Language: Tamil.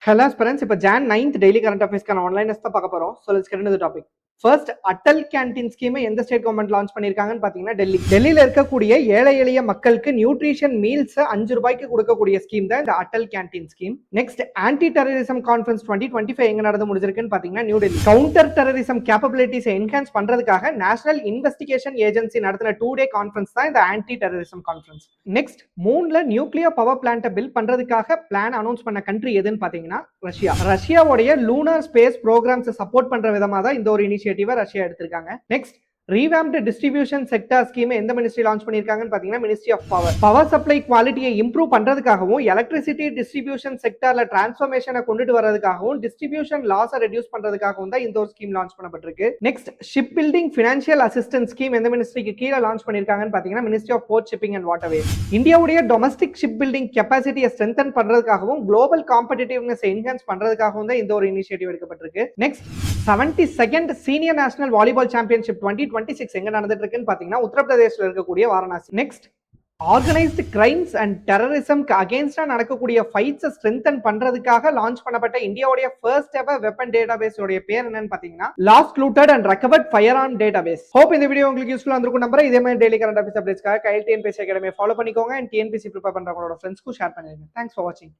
Hello aspirants, இப்போ Jan 9th டெய்லி கரண்ட் அஃபேர்ஸ்க்கான ஆன்லைன் டெஸ்ட் தான் பார்க்க போறோம். So let's get into the topic. First Atal canteen ஸ்கீமை எந்த ஸ்டேட் கவர்மெண்ட் லான்ச் பண்ணிருக்காங்கன்னு பாத்தீங்கன்னா டெல்லியில இருக்கக்கூடிய ஏழை எளிய மக்களுக்கு நியூட்ரிஷன் மீல்ஸ் 5 ரூபாய்க்கு கொடுக்கக்கூடிய ஸ்கீம் தான் இந்த Atal canteen scheme. Next anti terrorism conference 2025 எங்க நடந்து முடிஞ்சிருக்குன்னு பாத்தீங்கன்னா New Delhi. Counter terrorism capabilities enhance பண்றதுக்காக நேஷனல் இன்வெஸ்டிகேஷன் ஏஜென்சி நடத்தின 2-day கான்ஃபரன்ஸ் தான் இந்த ஆன்டி டெரரிசம் கான்ஃபரன்ஸ். நெக்ஸ்ட் மூன்ல நியூக்ளியர் பவர் பிளான்ட்டை பில்ட் பண்றதுக்காக பிளான் அனௌன்ஸ் பண்ண கண்ட்ரி எதுன்னு பாத்தீங்கன்னா ரஷ்யா. ரஷ்யாவுடைய லூனார் ஸ்பேஸ் ப்ரோக்ராம்ஸ் சப்போர்ட் பண்ற விதமா தான் இந்த ஒரு இனிஷியேட்டிவ் ரஷ்யா எடுத்திருக்காங்க. Next revamped distribution sector scheme எந்த மினிஸ்ட்ரி லான்ச் பண்ணிருக்காங்கன்னு பாத்தீங்கன்னா ministry of power. Power supply குவாலிட்டியை இம்ப்ரூவ் பண்றதுக்காகவும் எலக்ட்ரிசிட்டி டிஸ்ட்ரிபியூஷன் செக்டர்ல டிரான்ஸ்ஃபர்மேஷனை கொண்டுட்டு வரதுக்காகவும் டிஸ்ட்ரிபியூஷன் லாஸை ரெடியூஸ் பண்றதுக்காகவும் தான் இந்த ஒரு ஸ்கீம் லான்ச் பண்ணப்பட்டிருக்கு. Next ship building financial assistance scheme எந்த மினிஸ்ட்ரிக்கு கீழே லான்ச் பண்ணிருக்காங்கன்னு பாத்தீங்கன்னா ministry of port shipping and waterway. இந்தியாவுடைய டொமஸ்டிக் ஷிப் பில்டிங் கெப்பாசிட்டியை ஸ்ட்ரென்தன் பண்றதுக்காகவும் குளோபல் காம்படிட்டிவ்னஸ் என்ஹான்ஸ் பண்றதுக்காகவும் தான் இந்த ஒரு இனிஷியேட்டிவ் எடுக்கப்பட்டிருக்கு. Next 72nd senior national volleyball championship 2026 எங்க நடந்துட்டு இருக்குன்னு பாத்தீங்கன்னா உத்தரப்பிரதேசல இருக்கக்கூடிய Varanasi. Next organised crimes and டெரரிசம்க்கு அகைன்ஸ்டா நடக்கக்கூடிய ஃபைட்ஸை ஸ்ட்ரென்தன் பண்றதுக்காக லான்ச் பண்ணப்பட்ட இந்தியாவுடைய ஃபர்ஸ்ட் எவர் வெப்பன் டேட்டாபேஸ் உடைய பேர் என்னன்னு பாத்தீங்கன்னா lost looted and recovered fire arm database. Hope இந்த வீடியோ உங்களுக்கு யூஸ்ஃபுல்லா இருந்திருக்கும் நம்புறேன். இதே மாதிரி டெய்லி கரண்ட் அஃபேர்ஸ் அப்டேட்ஸ்க்காக கைல் டிஎன்பிஎஸ்சி அகாடமி ஃபாலோ பண்ணிக்கோங்க அண்ட் டிஎன்பிஎஸ்சி ப்ரிப்பேர் பண்றவங்களோட ஃப்ரெண்ட்ஸ்க்கு ஷேர் பண்ணிருங்க. தேங்க்ஸ் ஃபார் வாட்சிங்.